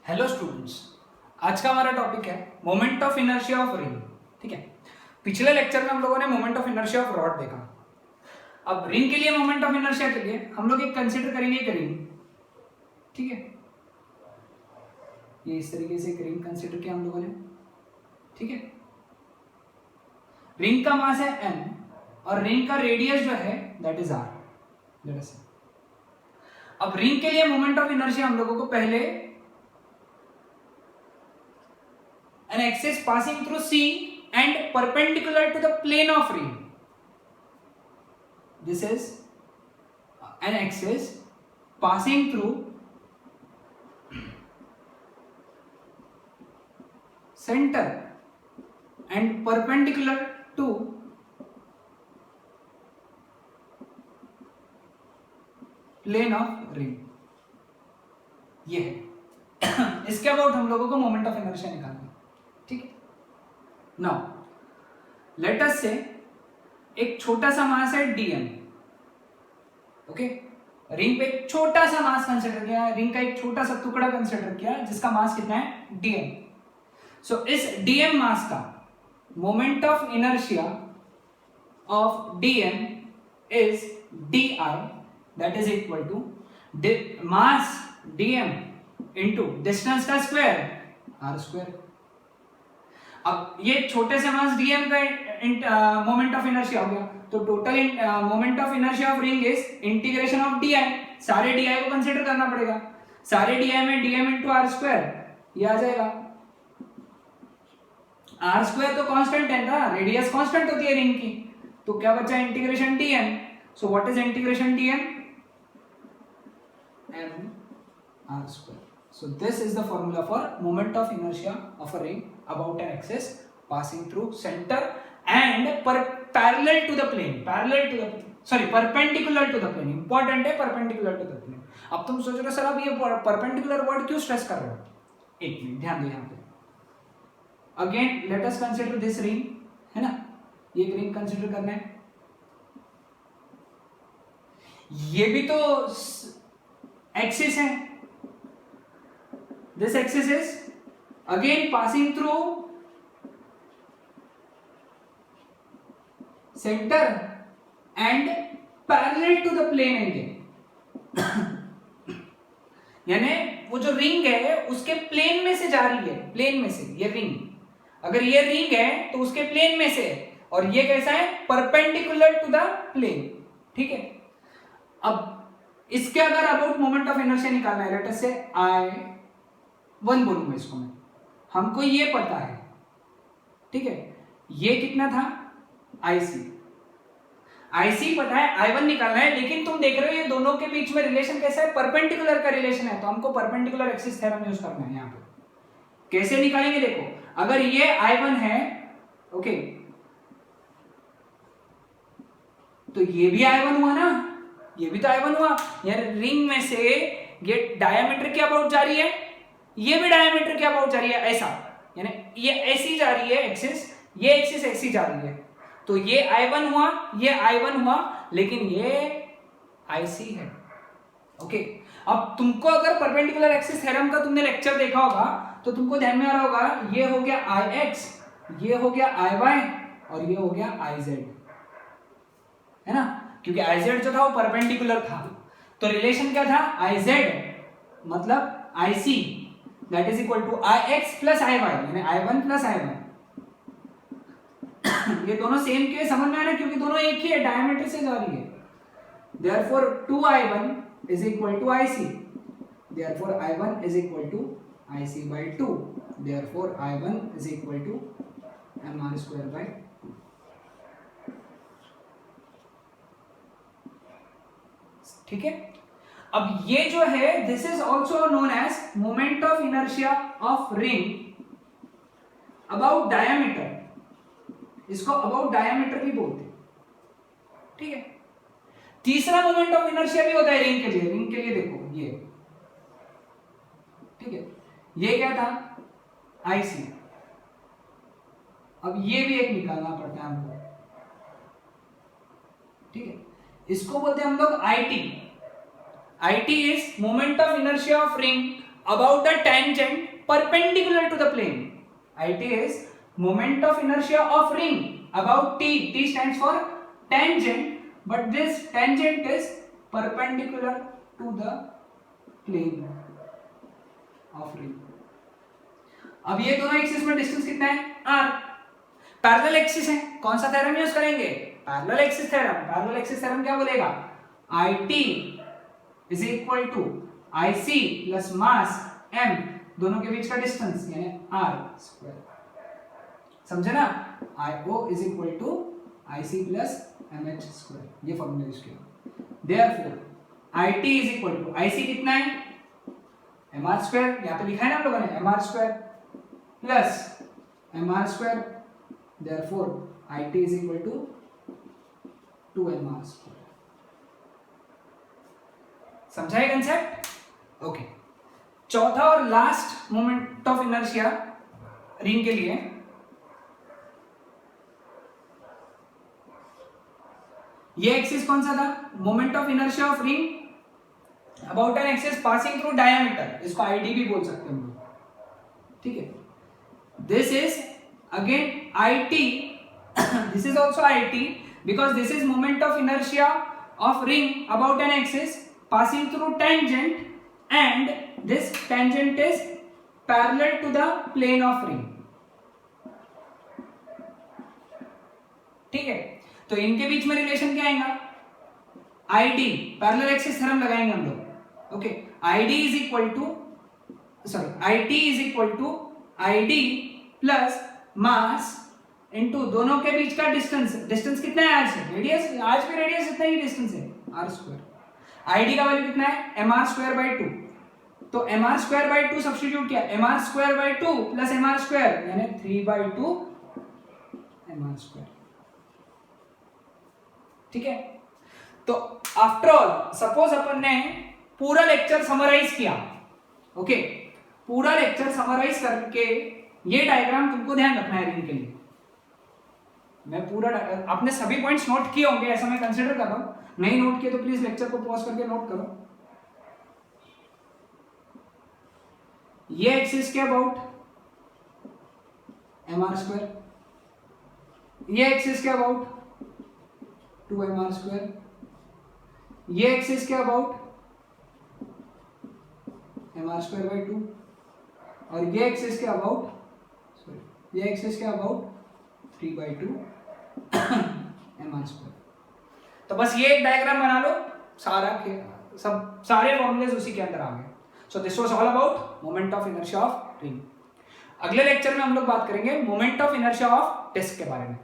Hello students, आज का हमारा टॉपिक है moment of inertia of ring. ठीक है, पिछले लेक्चर में हम लोगों ने moment of inertia of rod देखा। अब रिंग के लिए मोमेंट ऑफ इनर्शिया के लिए हम लोग एक कंसीडर करेंगे एक रिंग। ठीक है, ये इस तरीके से एक रिंग कंसीडर किया हम लोगों ने। ठीक है, रिंग का मास है n और रिंग का रेडियस जो है that is r। Let us से अब रिंग के लिए मोमेंट ऑफ इनर्शिया हम लोगों को पहले an axis passing through C and perpendicular to the plane of ring. This is an axis passing through center and perpendicular to plane of ring. ये है इसके अबाउट हम लोगों को मोमेंट ऑफ इनर्शिया निकालना। ठीक है, नाउ लेट अस से एक छोटा सा मास है dm। ओके, रिंग पे एक छोटा सा मास कंसीडर किया, रिंग का एक छोटा सा टुकड़ा कंसीडर किया जिसका मास कितना है dm। सो इस dm मास का moment of inertia of dm is di, that is equal to mass dm into distance का स्क्वायर r स्क्वायर। अब ये छोटे से मास dm का मोमेंट ऑफ इनर्शिया हो गया, तो total moment of inertia of ring is integration of di। सारे di को कंसीडर करना पड़ेगा, सारे di में dm इंटू आर स्क्वायर ये आ जाएगा। आर स्क्वायर तो कांस्टेंट है ना, रेडियस कांस्टेंट होती है रिंग की, तो क्या बचा integration dm। So what is integration dm? m r square. So this is the formula for moment of inertia of a ring about an axis passing through center and parallel to the plane, perpendicular to the plane। important है perpendicular to the plane। अब तुम सोच रहे हो sir अब ये perpendicular word क्यों stress कर रहे हो? एक मिनट ध्यान दो यहाँ पे। Again let us consider this ring, है ना, ये एक रिंग कंसीडर करना है। ये भी तो एक्सिस है, this axis is again passing through center and parallel to the plane again। यानी वो जो रिंग है उसके प्लेन में से जा रही है, प्लेन में से। ये रिंग, अगर ये रिंग है तो उसके प्लेन में से है, और ये कैसा है? Perpendicular to the plane. ठीक है, अब इसके अगर अबाउट मोमेंट ऑफ इनर्शिया निकालना है, लेट अस से I1 बोलूंगा इसको मैं, हमको ये पता है। ठीक है, ये कितना था? IC पता है, I1 निकालना है, लेकिन तुम देख रहे हो ये दोनों के बीच में रिलेशन कैसा है? परपेंडिकुलर का रिलेशन है, तो हमको परपेंडिकुलर एक्सिस थ्योरम यूज करना है। यहाँ पे कैसे निकालेंगे? देखो, अगर ये I1 है, ओके, तो ये भी I1 हुआ ना, ये भी तो I1 हुआ। यार रिंग में से ये डायमीटर के अबाउट जा रही है, ये भी डायमीटर के अबाउट जा रही है, ऐसा, यानी ये ऐसी जा रही है एक्सिस, ये एक्सिस ऐसी जा रही है, तो ये I1 हुआ, ये I1 हुआ, लेकिन ये IC है। ओके, अब तुमको अगर परपेंडिकुलर एक्सिस थ्योरम का तुमने लेक्चर देखा होगा तो तुमको ध्यान में आ रहा होगा, ये हो गया IX, ये हो गया IY और ये हो गया IZ, है ना, क्योंकि IZ जो था वो परपेंडिकुलर था, तो रिलेशन क्या था? IZ मतलब IC that is equal to IX plus IY, यानी I1 plus IY। ये दोनों सेम क्यों समझ में आ रहा है? क्योंकि दोनों एक ही है, डायमीटर से जा रही है। Therefore 2I1 is equal to IC, therefore I1 is equal to IC by 2, therefore I1 is equal to mr square by 2। ठीक है, अब ये जो है this is also known as moment of inertia of ring about diameter, इसको about diameter भी बोलते हैं। ठीक है, तीसरा मोमेंट ऑफ इनर्शिया भी होता है रिंग के लिए। रिंग के लिए देखो ये, ठीक है, ये क्या था? IC। अब ये भी एक निकालना पड़ता है हमको। ठीक है, इसको बोलते हैं हम लोग IT। IT is moment of inertia of ring about the tangent perpendicular to the plane. It is moment of inertia of ring about t. T stands for tangent, but this tangent is perpendicular to the plane of ring. अब ये दोनों axis में distance कितना है r. Parallel axis है, कौन सा theorem use करेंगे? Parallel axis theorem. Parallel axis theorem क्या बोलेगा? IT is equal to IC plus mass m, दोनों के बीच का डिस्टेंस यानी r स्क्वायर. समझे ना? IO is equal to IC plus mh square. ये फॉर्मूला यूज किया. Therefore IT is equal to IC कितना है? mr square. यहाँ पे लिखा है ना आप लोगों ने mr square plus mr square. Therefore, IT is equal to 2mr square. समझा ये कंसेप्ट? ओके. चौथा और last moment of inertia ring के लिए ये एक्सिस कौन सा था? Moment of inertia of ring about an axis passing through diameter. इसको आईडी भी बोल सकते हैं हम लोग. ठीक है. This is again IT. This is also IT because this is moment of inertia of ring about an axis passing through tangent and this tangent is parallel to the plane of ring. ठीक है. तो इनके बीच में relation क्या आएगा? ID parallel axis theorem लगाएंगे हम लोग. Okay. ID is equal to IT is equal to ID plus mass into दोनों के बीच का डिस्टेंस. डिस्टेंस कितना है? आज रेडियस. आज भी रेडियस इतना ही डिस्टेंस है r स्क्वायर. आईडी का वैल्यू कितना है? mr square by 2. तो mr स्क्वायर बाय 2 सब्स्टिट्यूट किया. mr square by 2 plus mr square यानी 3/2 mr स्क्वायर. ठीक है. तो आफ्टर ऑल सपोज अपन ने पूरा लेक्चर समराइज किया. ओके. पूरा लेक्चर समराइज करके ये डायग्राम तुमको ध्यान रखना है रिंग के लिए. मैं पूरा अपने सभी पॉइंट्स नोट किए होंगे ऐसा मैं कंसीडर कर रहा हूं. नहीं नोट किए तो प्लीज लेक्चर को पॉज करके नोट करो. ये एक्सिस के अबाउट mr स्क्वायर, ये एक्सिस के अबाउट 2mr स्क्वायर, ये एक्सिस के अबाउट mr स्क्वायर बाय 2 और ये एक्सिस के अबाउट ये एक्सिस के अबाउट 3/2 mr स्क्वायर. तो बस ये एक डायग्राम बना लो. सारे फॉर्मूलेज उसी के अंदर आ गए. So this was all about moment of inertia of ring. अगले लेक्चर में हम लोग बात करेंगे moment of inertia of disc के बारे में.